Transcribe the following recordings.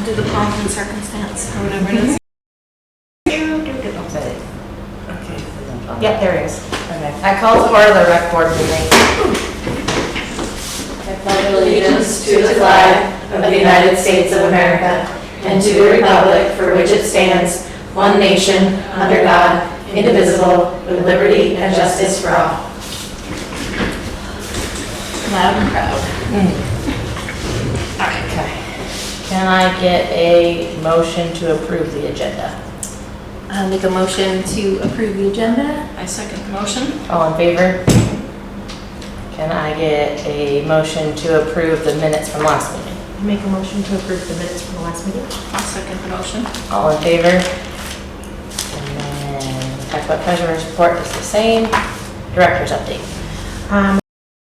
do the pomp and circumstance, or whatever it is. Okay. Yep, there it is. Okay. I call to order the rec board meeting. I pledge allegiance to the flag of the United States of America and to the republic for which it stands, one nation, under God, indivisible, with liberty and justice for all. Loud and proud. All right. Okay. Can I get a motion to approve the agenda? I'll make a motion to approve the agenda. I second the motion. All in favor? Can I get a motion to approve the minutes from last meeting? Make a motion to approve the minutes from the last meeting. I'll second the motion. All in favor? And then talk about treasurer's report is the same. Director's update. What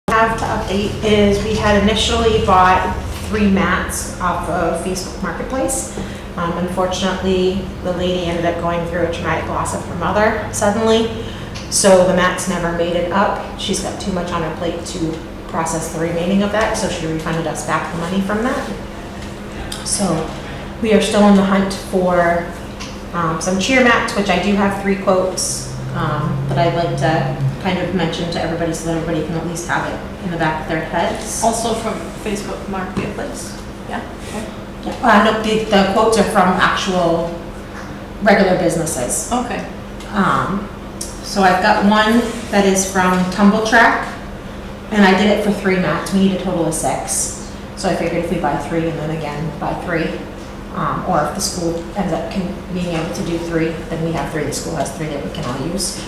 I have to update is we had initially bought 3 mats off of Facebook Marketplace. Unfortunately, the lady ended up going through a traumatic loss of her mother suddenly, so the mats never made it up. She's got too much on her plate to process the remaining of that, so she refunded us back the money from that. So we are still in the hunt for some cheer mats, which I do have 3 quotes that I'd like to kind of mention to everybody so that everybody can at least have it in the back of their heads. Also from Facebook Marketplace. Yeah. Okay. No, the quotes are from actual regular businesses. Okay. So I've got one that is from Tumble Track, and I did it for 3 mats. We need a total of 6. So I figured if we buy 3 and then again buy 3, or if the school ends up being able to do 3, then we have 3. The school has 3 that we can all use.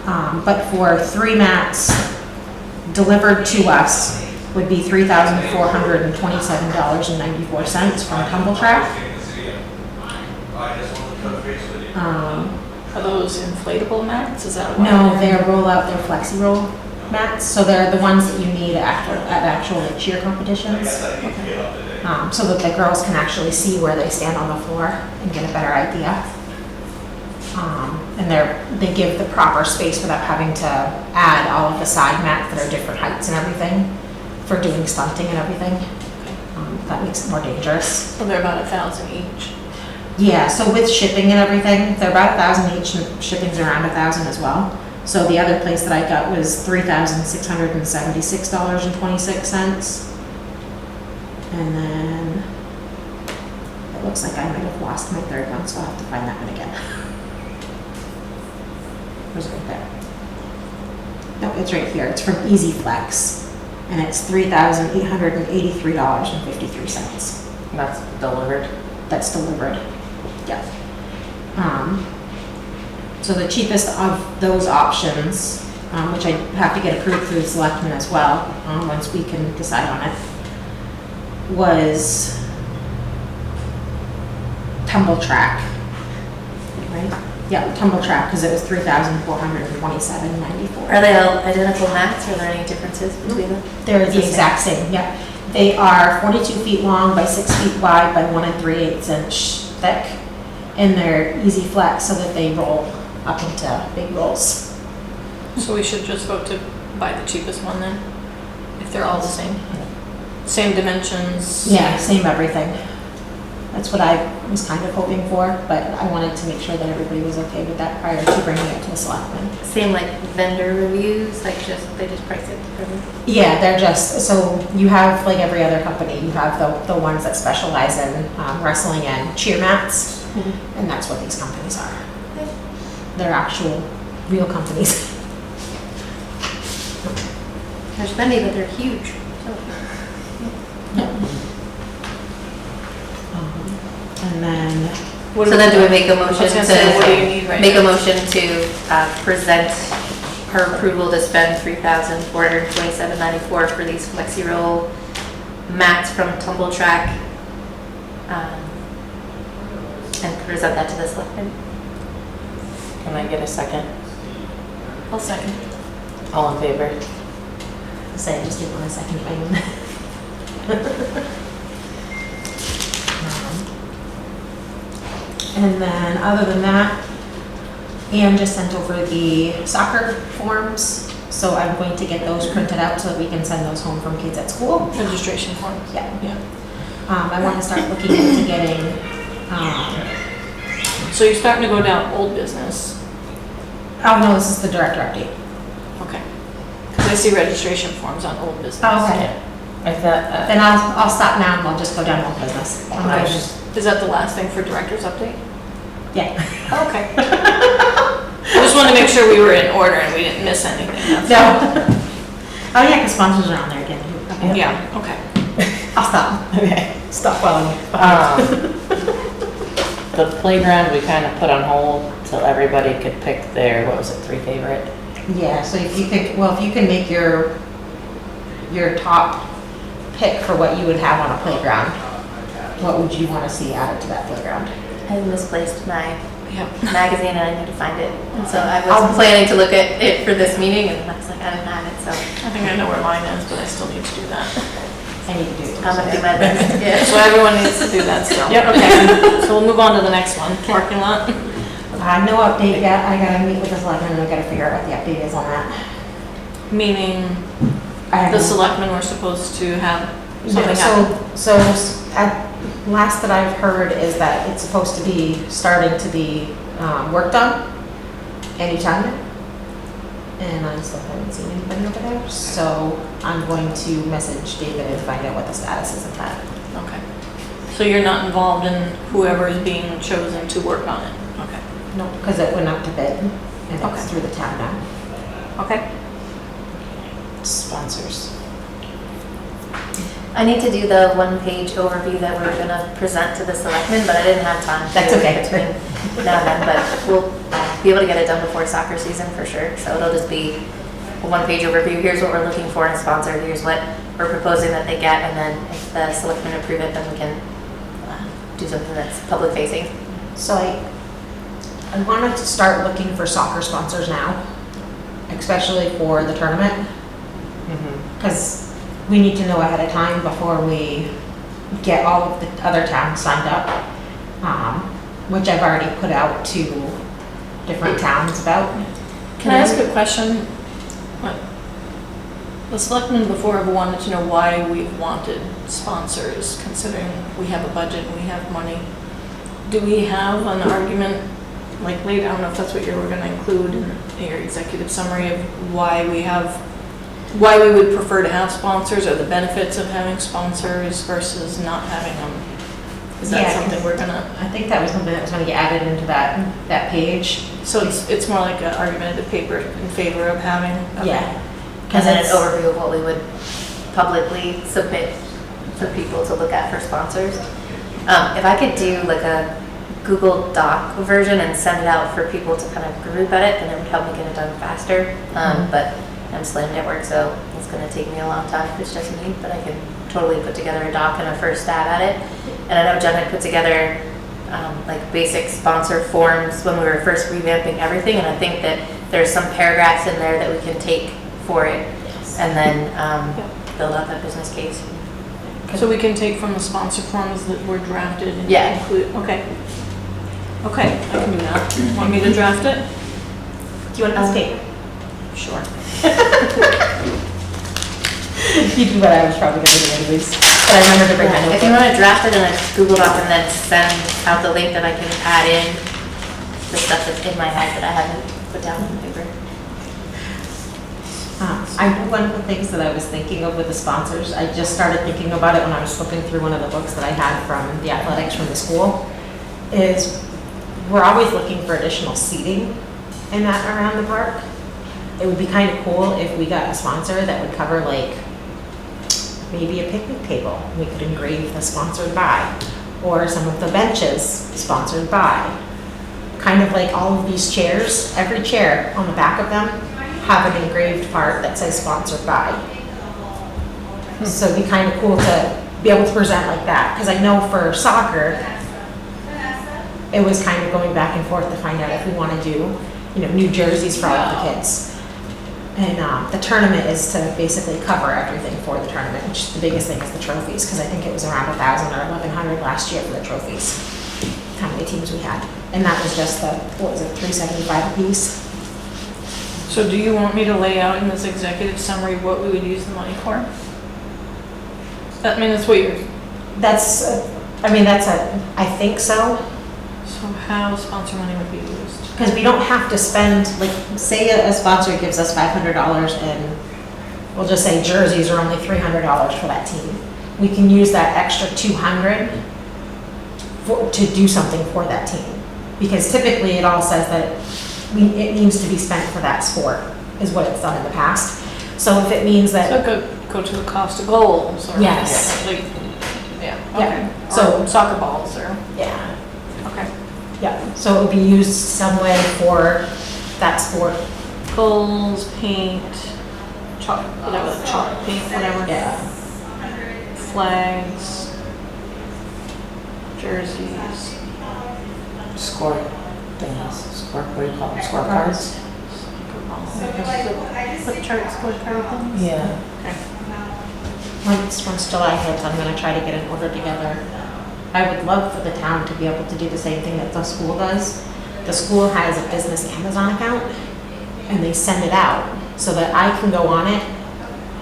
But for 3 mats delivered to us would be $3,427.94 from Tumble Track. Are those inflatable mats? Is that what? No, they're they're flexi roll mats, so they're the ones that you need at actual like, cheer competitions. So that the girls can actually see where they stand on the floor and get a better idea. And they give the proper space without having to add all of the side mats that are different heights and everything for doing stunting and everything. That makes it more dangerous. So they're about $1,000 each. Yeah, so with shipping and everything, they're about $1,000 each, and shipping's around $1,000 as well. So the other place that I got was $3,676.26. And then it looks like I might have lost my 3rd one, so I'll have to find that one again. Where's it right there? No, it's right here. It's from Easy Flex, and it's $3,883.53. That's delivered. That's delivered. Yeah. So the cheapest of those options, which I have to get approved through the selectmen as well, once we can decide on it, was Tumble Track. Right? Yeah, Tumble Track, because it was $3,427.94. Are they all identical mats, or are there any differences between them? They're the exact same, yeah. They are 42 feet long by 6 feet wide by 1 3/8 inch thick, and they're easy flex so that they roll up into big rolls. So we should just vote to buy the cheapest one then? If they're all the same? Same dimensions? Yeah, same everything. That's what I was kind of hoping for, but I wanted to make sure that everybody was okay with that prior to bringing it to the selectmen. Same like vendor reviews, like they just price it differently. Yeah, they're just, so you have, like every other company, you have the ones that specialize in wrestling and cheer mats, and that's what these companies are. They're actual, real companies. There's many, but they're huge. And then, So then do we make a I was motion gonna say, what do you need to, right make a now? motion to present her approval to spend $3,427.94 for these flexi roll mats from Tumble Track, and present that to the selectmen? Can I get a second? I'll second. All in favor? I say I just didn't want to second my own. And then, other than that, Ann just sent over the soccer forms, so I'm going to get those printed out so that we can send those home from kids at school. Registration forms. Yeah. Yeah. I want to start looking into getting, So you're starting to go down old business. oh no, this is the director update. Okay. Because I see registration forms on old business. Oh, okay. I thought, Then I'll stop now and I'll just go down old business. Okay. Is that the last thing for director's update? Yeah. Okay. I just wanted to make sure we were in order and we didn't miss anything. That's all. No. Oh yeah, because sponsors are on there again. Okay. Yeah, okay. I'll stop. Okay. Stop while The playground we kind of put on hold till everybody could pick their, what was it, 3 favorite? Yeah, so if you could, well, if you can make your top pick for what you would have on a playground, what would you want to see added to that playground? I misplaced my Yep. magazine and I need to find it. And so I I'll- was planning to look at it for this meeting and I was like, I didn't have it, so I think I know where mine is, but I still need to do that. I need to do it. I'm gonna do my best. Yeah. So everyone needs to do that still. Yep. Okay, so we'll move on to the next one, parking lot. No update yet. I gotta meet with the selectmen and I gotta figure out what the update is on that. Meaning I the haven't- selectmen were supposed to have Yeah, something happen. last that I've heard is that it's supposed to be starting to be worked on anytime. And I still haven't seen anybody over there, so I'm going to message David and find out what the status is of that. Okay. So you're not involved in whoever is being chosen to work on it? Okay. No, because it went out to bid and Okay. it's through the town now. Okay. Sponsors. I need to do the one-page overview that we're gonna present to the selectmen, but I didn't have time to That's do it okay. between now and then, but we'll be able to get it done before soccer season for sure. So it'll just be a one-page overview. Here's what we're looking for in a sponsor. Here's what we're proposing that they get, and then if the selectmen approve it, then we can do something that's public-facing. So I wanted to start looking for soccer sponsors now, especially for the tournament. Because we need to know ahead of time before we get all of the other towns signed up, which I've already put out to different towns about. Can I ask a question? What? The selectmen before have wanted to know why we've wanted sponsors, considering we have a budget and we have money. Do we have an argument, like later, I don't know if that's what you were gonna include in your executive summary of why we would prefer to have sponsors, or the benefits of having sponsors versus not having them? Is that Yeah, something we're gonna, I think that was something that was gonna get added into that page. so it's more like an argumentative paper in favor of having? Okay. Yeah. And then an it's- overview of what we would publicly submit for people to look at for sponsors. If I could do like a Google Doc version and send it out for people to kind of group at it, then it would help me get it done faster. But I'm slammed at work, so it's gonna take me a long time if it's just me, but I can totally put together a doc and a first stab at it. And I know Jen had put together like basic sponsor forms when we were first revamping everything, and I think that there's some paragraphs in there that we can take for it and then build out that business case. So we can take from the sponsor forms that were drafted and Yeah. include, okay. Okay, I can do that. Want me to draft it? Do you want this paper? Sure. You do what I was probably gonna do anyways, but I remember to bring my If you notebook. want to draft it in a Google Doc and then send out the link, that I can add in the stuff that's in my head that I haven't put down on paper. One of the things that I was thinking of with the sponsors, I just started thinking about it when I was flipping through one of the books that I had from the athletics from the school, is we're always looking for additional seating in that around the park. It would be kind of cool if we got a sponsor that would cover like maybe a picnic table. We could engrave the sponsored by, or some of the benches sponsored by. Kind of like all of these chairs, every chair on the back of them have an engraved part that says sponsored by. So it'd be kind of cool to be able to present like that, because I know for soccer, it was kind of going back and forth to find out if we want to do, new jerseys for all of the kids. And the tournament is to basically cover everything for the tournament, which the biggest thing is the trophies, because I think it was around 1,000 or 1,100 last year for the trophies, how many teams we had. And that was just $375 a piece. So do you want me to lay out in this executive summary what we would use the money for? I mean, that's what you're That's, I mean, I think so. So how sponsor money would be used? Because we don't have to spend, like, say a sponsor gives us $500 and we'll just say jerseys are only $300 for that team. We can use that extra $200 to do something for that team. Because typically it all says that it needs to be spent for that sport, is what it's done in the past. So if it means that. So it could go to the cost of goals or. Yes. Like, yeah, Yeah. okay. So- Or soccer balls or, Yeah. okay. Yeah, so it would be used some way for that sport. Goals, paint, chalk, whatever, chalk, paint, whatever. Yeah. Flags, jerseys. Score things, what do you call them, scorecards? Flip chart, scorecard things? Yeah. Okay. Once July hits, I'm gonna try to get an order together. I would love for the town to be able to do the same thing that the school does. The school has a business Amazon account, and they send it out so that I can go on it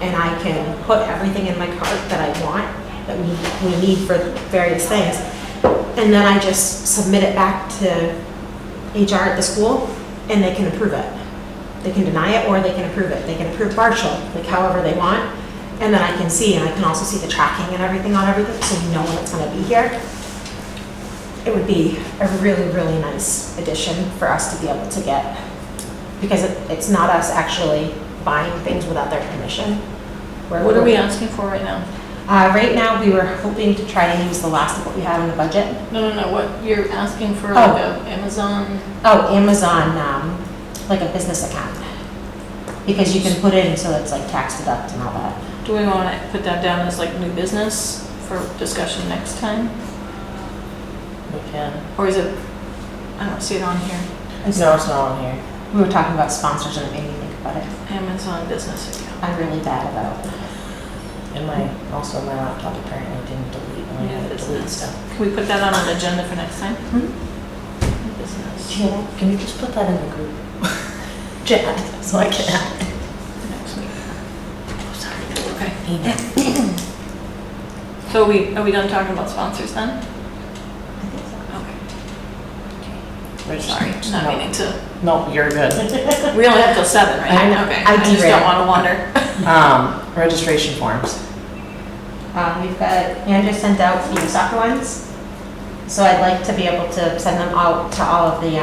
and I can put everything in my cart that I want, that we need for various things. And then I just submit it back to HR at the school, and they can approve it. They can deny it, or they can approve it. They can approve partial, like however they want. And then I can see, and I can also see the tracking and everything on everything, so we know when it's gonna be here. It would be a really, really nice addition for us to be able to get, because it's not us actually buying things without their permission. What are we asking for right now? Right now, we were hoping to try to use the last of what we had in the budget. No, what, you're asking for Oh. like a Amazon? Oh, Amazon, like a business account. Because you can put in so it's like tax deduct and all that. Do we want to put that down as like new business for discussion next time? We can. Or is it, I don't see it on here, No, it's not on here. We were talking about sponsors and it made me think about it. Amazon business account. I'm really bad about. And my laptop apparently didn't delete, I had to delete stuff. Can we put that on an agenda for next time? Business, Can you just put that in the group chat so I can add it? next week. Oh, sorry. Okay. Email. So are we done talking about sponsors then? Okay. We're just- Sorry, not meaning to, No, you're good. we only have till 7, right? I know. Okay, I I just derailed. don't want to wander. Registration forms. We've got, Andrew sent out the soccer ones. So I'd like to be able to send them out to all of the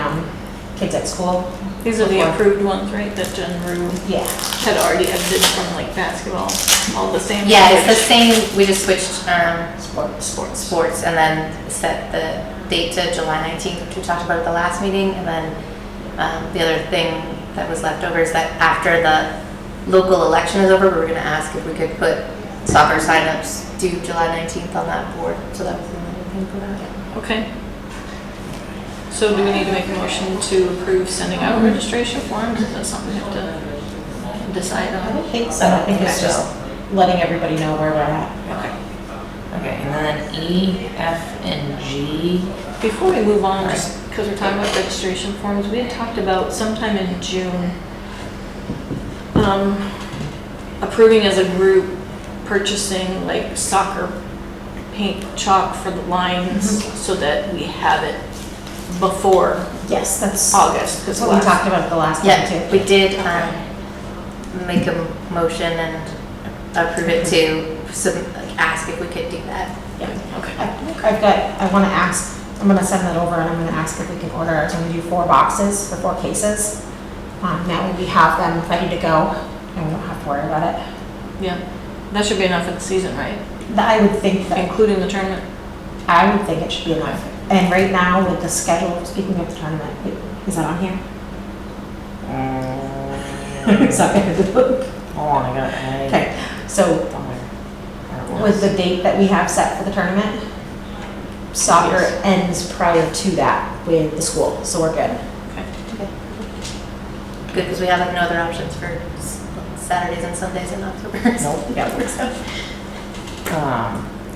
kids at school. These are the Before. approved ones, right, that Jen Rue Yeah. had already edited from like basketball, all the same? Yeah, it's the same, we just switched Sports. sports and then set the date to July 19th, which we talked about at the last meeting. And then the other thing that was left over is that after the local election is over, we were gonna ask if we could put soccer signups due July 19th on that board. So that was the only thing for that. Okay. So do we need to make a motion to approve sending out registration forms? Is that something we have to decide I on? don't think so. I think it's just letting everybody know where we're at. Okay. Okay, and then E, F, and G. Before we move on, just because we're talking about registration forms, we had talked about sometime in June, approving as a group purchasing like soccer paint chalk for the lines so that we have it before Yes, that's August. 'cause that's what we talked about at the last time too. Yeah, we did make a motion and approve it to ask if we could do that. Yeah. Okay. I want to ask, I'm going to send that over and I'm going to ask if we can order, I'm going to do 4 boxes for 4 cases. That way we have them ready to go and we don't have to worry about it. Yeah, that should be enough for the season, right? I would think that, Including the tournament. I would think it should be enough. And right now with the schedule, speaking of the tournament, is that on here? Is that going to look? Hold on, I got it. Okay, so with the date that we have set for the tournament, soccer ends prior to that with the school, so we're good. Good, because we have like no other options for Saturdays and Sundays in October. Nope. Yeah, we're good.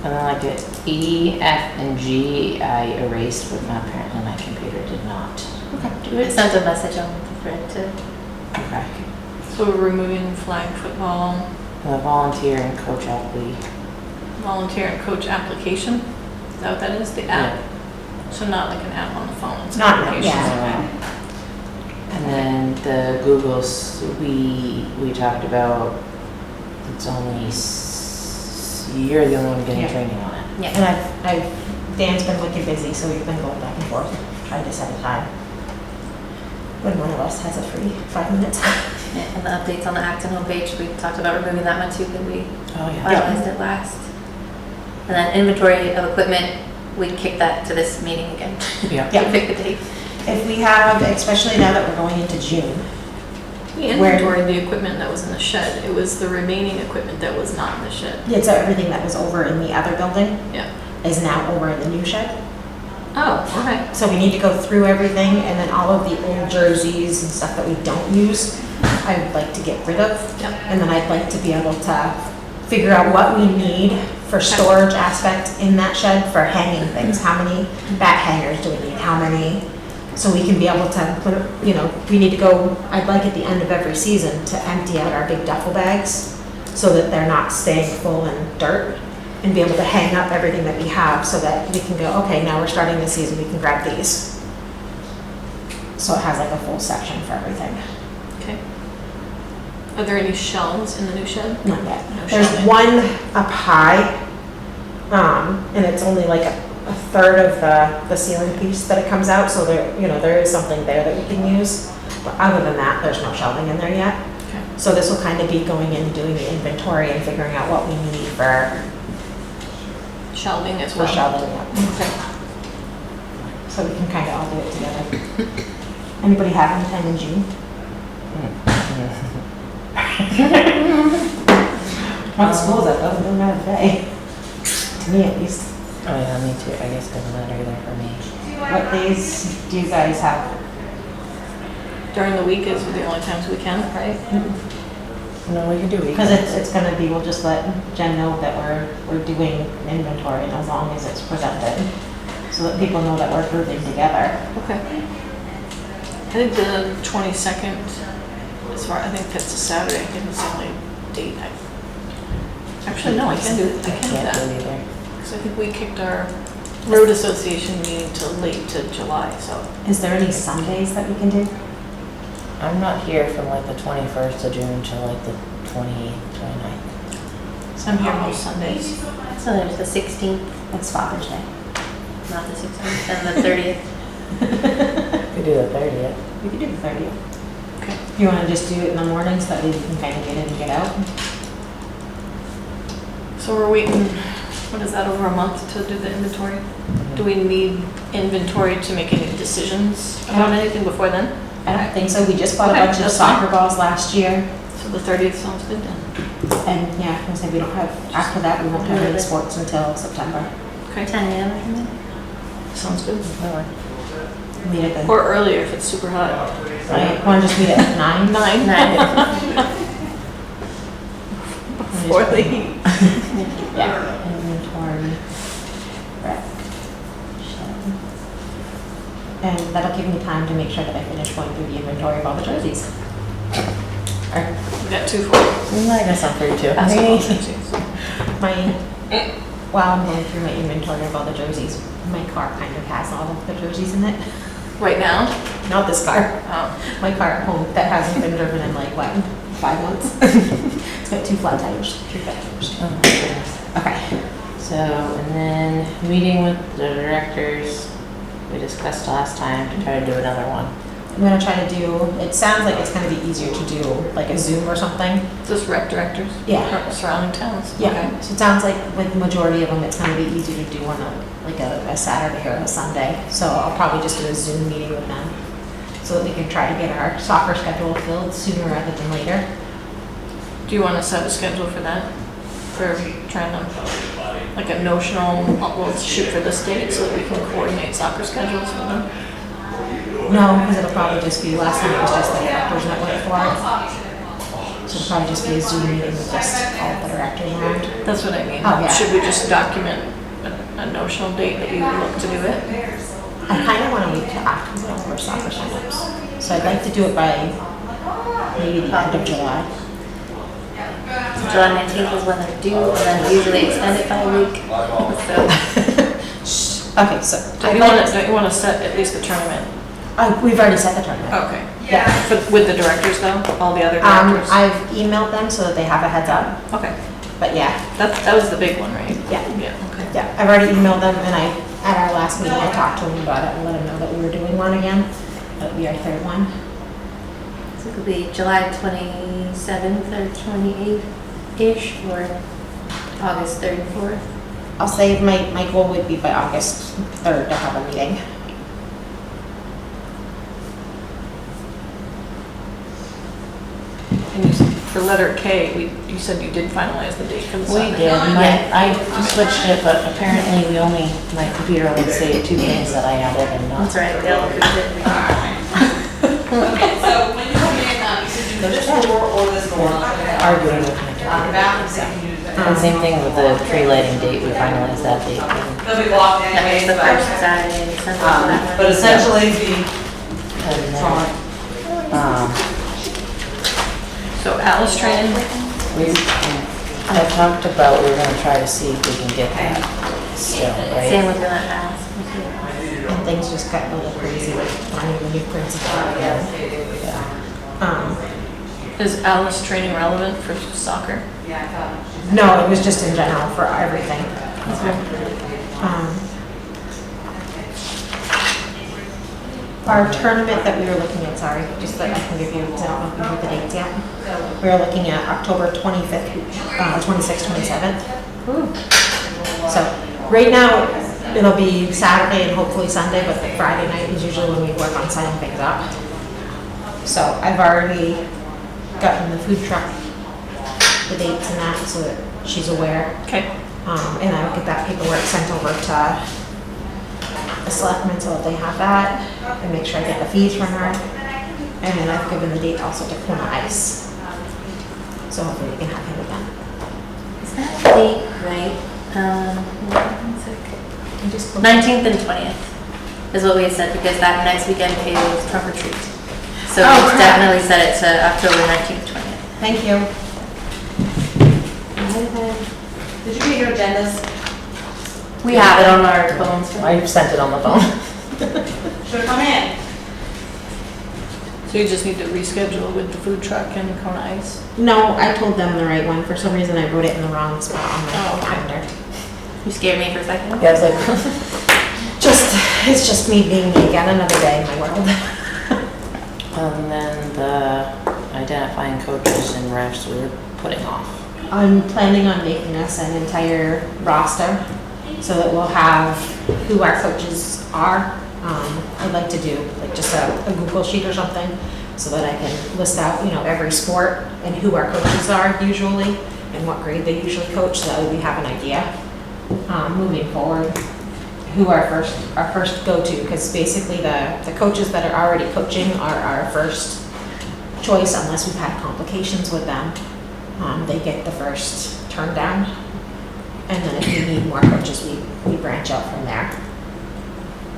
And then like it, E, F, and G, I erased, but apparently my computer did not do I it. sent a message on the thread to, Okay. So we're removing flag football. The volunteer and coach athlete. volunteer and coach application. Is that what that is? The app? So not like an app on the phone, it's an Not- application. yeah. And then the Googles, we talked about, it's only, you're the only one getting Yeah. training on it. Yeah. And Dan's been wicked busy, so we've been going back and forth, trying to set a time when one of us has a free 5 minutes. Yeah, and the updates on the Acton homepage, we talked about removing that one too, because we Oh, finalized it last. And then inventory of equipment, we kicked that to this meeting again. Yeah. Yeah. Pick the date. If we have, especially now that we're going into June, We inventoried the equipment that was in the shed. It was the remaining equipment that was not in the shed. so everything that was over in the other building Yeah. is now over in the new shed. Oh, okay. So we need to go through everything, and then all of the old jerseys and stuff that we don't use, I would like to get rid of. Yep. And then I'd like to be able to figure out what we need for storage aspect in that shed for hanging things. How many bat hangers do we need? How many? So we can be able to put, we need to go, I'd like at the end of every season to empty out our big duffel bags so that they're not staying full in dirt, and be able to hang up everything that we have so that we can go, okay, now we're starting the season, we can grab these. So it has like a full section for everything. Okay. Are there any shelves in the new shed? Not yet. No There's shelving. one up high, and it's only like a third of the ceiling piece that it comes out, so there is something there that we can use. But other than that, there's no shelving in there yet. Okay. So this will kind of be going in, doing the inventory and figuring out what we need for Shelving as well? shelving. Yeah. Okay. So we can kind of all do it together. Anybody have any time in June? When school's up, doesn't matter the day. To me at least. Oh, yeah, me too. I guess it doesn't matter either for me. What days do you guys have? During the week is the only times we can, right? No, we can do Because weekends. it's gonna be, we'll just let Jen know that we're doing inventory, and as long as it's presented, so that people know that we're grouping together. Okay. I think the 22nd, I think that's a Saturday, I think it's the only date. Actually, no, I can do I can't do that. it either. Because I think we kicked our road association meeting till late to July, so. Is there any Sundays that we can do? I'm not here from like the 21st of June till like the 28th, 29th. I'm here most Sundays. So there's the 16th, It's Father's Day. not the 16th, and the 30th. We do the 30th. We could do the 30th. Okay. You wanna just do it in the morning so that we can kind of get in and get out? So we're waiting, what is that, over a month to do the inventory? Do we need inventory to make any decisions about anything before then? I don't think so. We just bought a Okay, bunch of that's fine. soccer balls last year. So the 30th sounds good then. And yeah, I said we don't have, after that, we won't have any sports until September. Okay, 10 a.m. or something. sounds good. Meet at the, Or earlier if it's super hot. right, wanna just meet at 9? 9? 9. Before the heat. Yeah. Inventory. Rec. Shed. And that'll give me time to make sure that I finish going through the inventory of all the jerseys. Or We got 2 for you. I guess I'm free too. Basketball jerseys. while I'm going through my inventory of all the jerseys, my car kind of has all of the jerseys in it. Right now? Not this car. Oh, My car at home that hasn't been driven in like, what, 5 months? It's got 2 flat tires, 3 flat tires. Oh my goodness. Okay. So, and then meeting with the directors, we discussed last time to try to do another one. I'm gonna try to do, it sounds like it's gonna be easier to do like a Zoom or something. just rec directors? Yeah. Or surrounding towns? Yeah, Okay. so it sounds like with the majority of them, it's gonna be easier to do on a Saturday or a Sunday. So I'll probably just do a Zoom meeting with them so that we can try to get our soccer schedule filled sooner rather than later. Do you want to set a schedule for that? For trying to, like a notional, we'll shoot for this date so that we can coordinate soccer schedules with them? No, because it'll probably just be, last time it was just the directors that went for it. So it'll probably just be a Zoom meeting with just all of the directors around. That's what I mean. Oh, yeah. Should we just document a notional date that we would look to do it? I kind of want to wait till after we over soccer signups. So I'd like to do it by maybe the end of July. July 19th is when they're due, and then usually extend it by a week. So, Okay, so. Don't you wanna set at least the tournament? We've already set the tournament. Okay. Yeah. With the directors though, all the other directors? I've emailed them so that they have a heads up, Okay, but yeah, that was the big one, right? yeah. Yeah, okay. Yeah, I've already emailed them and at our last meeting, I talked to them about it and let them know that we were doing one again. That would be our third one. so it could be July 27th or 28th-ish, or August 3rd and 4th. I'll say my goal would be by August 3rd to have a meeting. And for letter K, you said you did finalize the date for the We soccer. did, I switched it, but apparently my computer only saved 2 things that I added and not. That's right, they all approved it. Okay, so when you come in, you can do this door or this door. Arguing with my computer. And same thing with the tree lighting date, we finalized that date. They'll be blocked That's anyway, the first Saturday in December. but essentially the, And then, So Alice training, I talked about, we're gonna try to see if we can get that still, Same right? with that house. And things just got a little crazy with finding the new principal again. is Alice training relevant for soccer? No, it was just in general for everything. Our tournament that we were looking at, sorry, just that I can give you, because I don't know if you have the dates yet. We were looking at October 25th, 26th, 27th. So right now, it'll be Saturday and hopefully Sunday, but the Friday night is usually when we work on setting things up. So I've already gotten the food truck, the dates and that, so that she's aware. Okay. And I'll get that paperwork sent over to the selectmen so that they have that, and make sure I get the fees from her. And then I've given the date also to Kona Ice. So hopefully we can have him again. Is that date right? One sec. I just- 19th and 20th is what we had said, because that next weekend is trunk or treat. So Oh, we crap. definitely set it to October 19th, 20th. Thank you. did you get your agendas? We have it on our phones. I sent it on the phone. Should have come in. So you just need to reschedule with the food truck and Kona Ice? No, I told them the right one. For some reason, I wrote it in the wrong spot on my Oh, okay. calendar. You scared me for a second. Yeah, I was like, It's just me being me again, another day in my world. and then the identifying coaches and refs we were putting off. I'm planning on making us an entire roster so that we'll have who our coaches are. I'd like to do like just a Google sheet or something so that I can list out, every sport and who our coaches are usually and what grade they usually coach, so that way we have an idea moving forward who our first go-to, because basically the coaches that are already coaching are our first choice unless we've had complications with them. They get the first turn down. And then if we need more coaches, we branch out from there.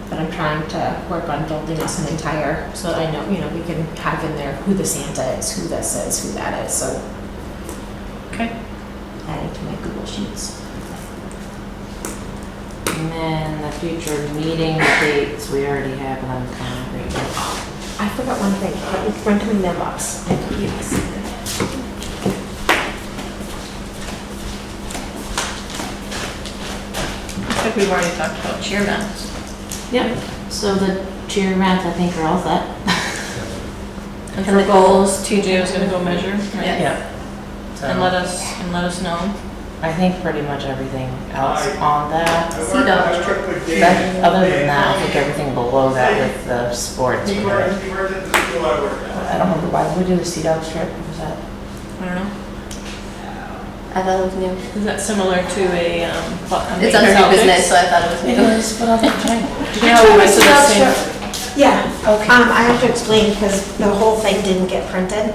But I'm trying to work on building us an entire, so that I know, we can have in there who the Santa is, who this is, who that is, so Okay. adding to my Google Sheets. And then the future meeting dates, we already have them kind of right now. I forgot one thing, let me run to my mailbox. Yes. Looks like we've already talked about cheer mats. Yep, so the cheer mats, I think, are all set. And for goals, TJ was gonna go measure, right? Yeah. And let us know. I think pretty much everything else on that. CDOG trip. Other than that, I think everything below that with the sports. I don't remember why we do the Sea Dog strip, was that? I don't know. I thought it was new. Is that similar to a It's under new business, so I thought it was new. What else did you Do you know how we went to the same? Yeah, I have to explain because the whole thing didn't get printed.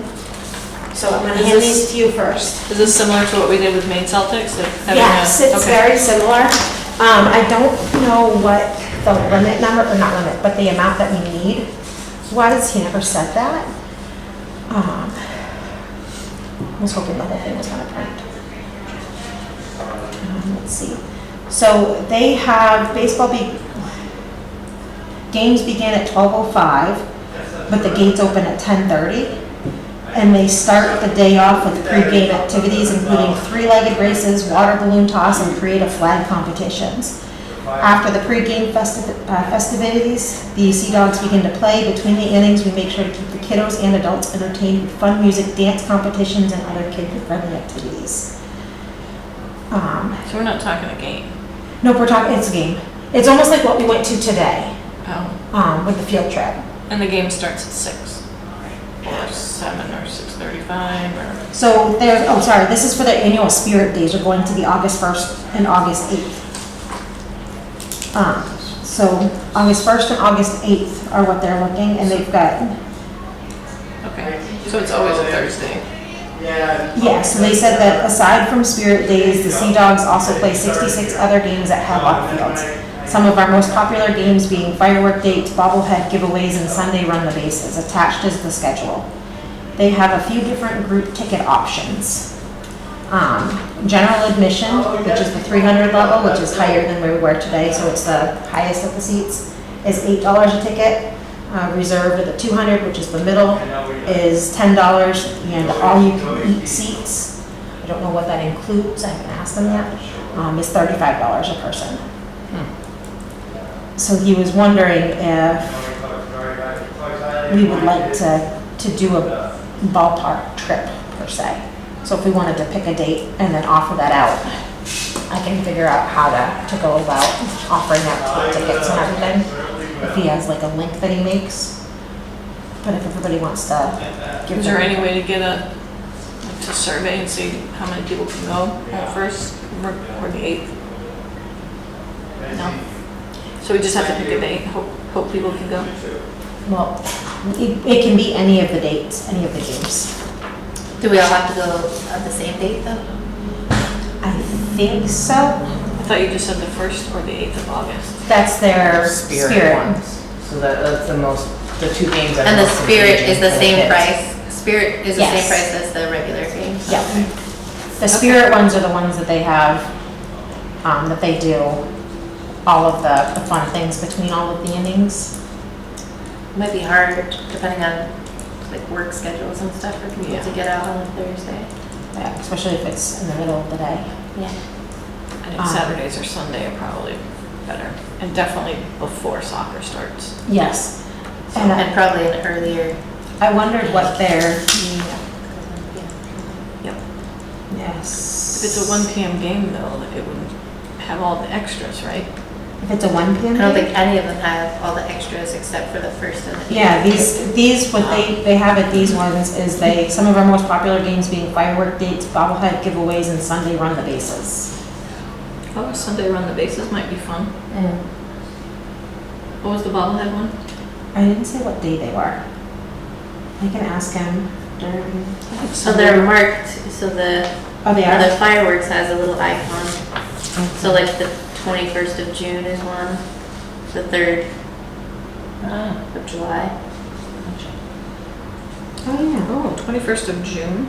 So I'm gonna Is hand this- these to you first. Is this similar to what we did with Maine Celtics? of having a- Yes, it's okay. very similar. I don't know what the limit number, or not limit, but the amount that we need was. He never said that. was hoping the whole thing was gonna print. Let's see. So they have games begin at 12:05, but the gates open at 10:30. And they start the day off with pre-game activities, including three-legged races, water balloon toss, and creative flag competitions. After the pre-game festivities, the Sea Dogs begin to play. Between the innings, we make sure to keep the kiddos and adults entertained with fun music, dance competitions, and other kid-friendly activities. So we're not talking a game. Nope, it's a game. It's almost like what we went to today, Oh. with the field trip. And the game starts at 6. Or 7 or 6:35 or. So this is for their annual Spirit Days, are going to be August 1st and August 8th. So August 1st and August 8th are what they're looking, and they've got, Okay, so it's always a Thursday. yes, and they said that aside from Spirit Days, the Sea Dogs also play 66 other games at Hadlock Fields. Some of our most popular games being firework dates, bobblehead giveaways, and Sunday run the bases. Attached is the schedule. They have a few different group ticket options. General admission, which is the 300 level, which is higher than where we were today, so it's the highest of the seats, is $8 a ticket. Reserved at the 200, which is the middle, is $10, and all you can eat seats, I don't know what that includes, I haven't asked them yet, is $35 a person. So he was wondering if we would like to do a ballpark trip per se. So if we wanted to pick a date and then offer that out, I can figure out how to go about offering out tickets and everything. If he has like a link that he makes. But if everybody wants to give Is there them- any way to get to survey and see how many people can go on the 1st or the 8th? No? So we just have to pick a date, hope people can go? Well, it can be any of the dates, any of the games. Do we all have to go at the same date though? I think so. I thought you just said the 1st or the 8th of August. That's their spirit. ones. So that's the two games. that are And the most Spirit engaging is the for same kids. price? Spirit is the same Yes. price as the regular game? Yeah. The spirit ones are the ones that they have, that they do all of the fun things between all of the innings. Might be hard depending on like work schedules and stuff for people Yeah. to get out on a Thursday. Yeah, especially if it's in the middle of the day. Yeah. I think Saturdays or Sunday are probably better. And definitely before soccer starts. Yes. And And probably an earlier. I wondered what their, Yep. yes. If it's a 1 PM game though, it wouldn't have all the extras, right? If it's a 1 p.m. I don't game? think any of them have all the extras except for the first and the. Yeah, these, what they have at these ones is some of our most popular games being firework dates, bobblehead giveaways, and Sunday run the bases. Oh, Sunday run the bases might be fun. What was the bobblehead one? I didn't say what day they were. I can ask him during. So they're marked, so the Oh, they are? the fireworks has a little icon. So like the 21st of June is one, the 3rd of July. Oh, yeah. Oh, 21st of June?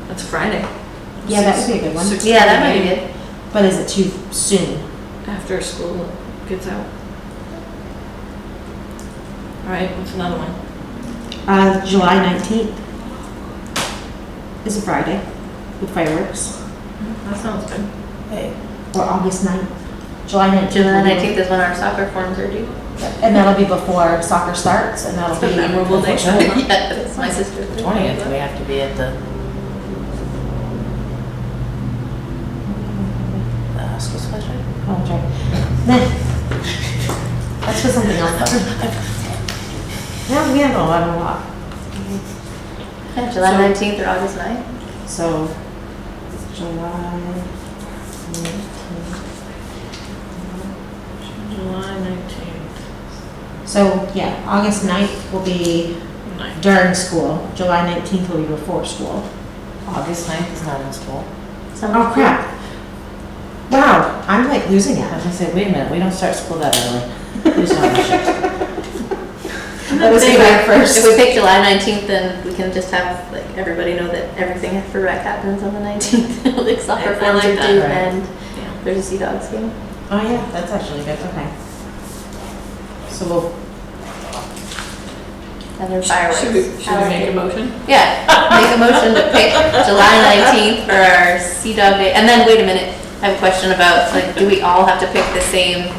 That's Friday. Yeah, that would be a good one. 6:30 Yeah, that might be game good. But is it too soon? After school gets out. All right, what's another one? July 19th is a Friday with fireworks. That sounds good. Or August 9th. July 19th. July 19th is when our soccer forms are due. And that'll be before soccer starts, and that'll It's a be. memorable day. Yeah, it's my sister's birthday. 20th, we have to be at the school special. Oh, that's right. That's for something else though. Yeah, we have 11 o'clock. Yeah, July 19th or August 9th. So, July 19th. July 19th. So, yeah, August 9th will be during school. July 19th will be before school. August 9th is not in school. Oh, crap. Wow, I'm like losing I it. was gonna say, wait a minute, we don't start school that early. There's no rush. That was If July 1st. If we pick July 19th, then we can just have, like, everybody know that everything for rec happens on the 19th. Like soccer I forms like are that. due Right. and Yeah. there's a Sea Dogs game. Oh, yeah, that's actually good, okay. So we'll, And then fireworks. Should we make a motion? Yeah, make a motion to pick July 19th for our Sea Dog Day. And then, wait a minute, I have a question about, like, do we all have to pick the same,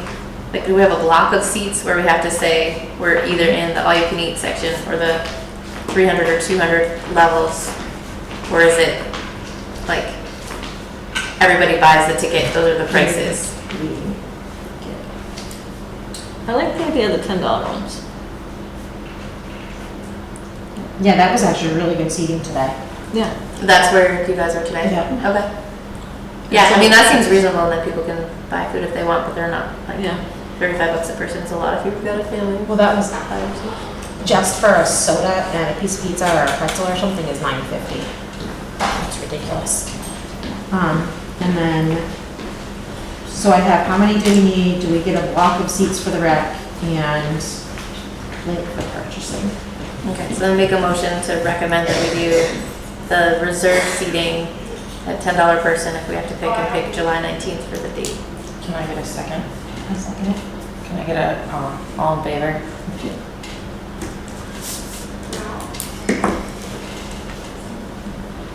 like, do we have a block of seats where we have to say we're either in the all-you-can-eat section or the 300 or 200 levels? Or is it, like, everybody buys the ticket, those are the prices? I like the idea of the $10 ones. yeah, that was actually really good seating today. Yeah. That's where you guys are today? Yeah. Okay. Yeah, I mean, that seems reasonable, and that people can buy food if they want, but they're not, like, Yeah. $35 a person is a lot if you've got a family. Well, that was By yourself. just for a soda and a piece of pizza or a pretzel or something is $9.50. That's ridiculous. And then, so I have, how many do we need? Do we get a block of seats for the rec and link for purchasing? Okay, so then make a motion to recommend that we do the reserve seating at $10 person if we have to pick July 19th for the date. Can I get a second? I'll second it. Can I get a, all in favor?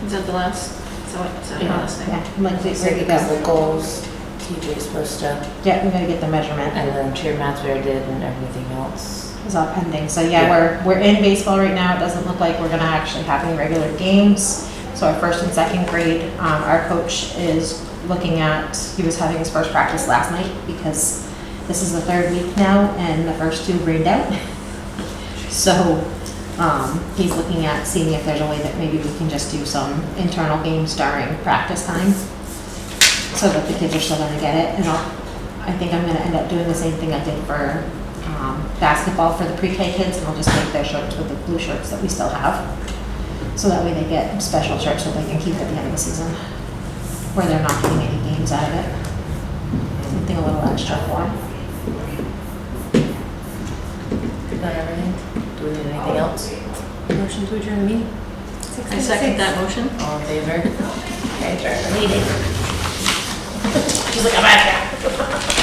Is that the last? Is that the last thing? Yeah, I'm like, please, there you Because go. the goals, TJ's supposed to, Yeah, we gotta get the measurement. and then cheer mats we already did and everything else. Is all pending. So yeah, we're in baseball right now. It doesn't look like we're gonna actually have any regular games. So our first and second grade, our coach is looking at, he was having his first practice last night because this is the third week now and the first two rained out. So, he's looking at seeing if there's a way that maybe we can just do some internal games during practice time so that the kids are still gonna get it. And I think I'm gonna end up doing the same thing I did for basketball for the pre-K kids, and I'll just make their shirts with the blue shirts that we still have. So that way they get special shirts that they can keep at the end of the season, where they're not getting any games out of it. Something a little extra for them. Got everything? Do we need anything else? Motion to adjourn the meeting. I second that motion. All in favor? Okay, adjourn the meeting. She's like, I'm back here.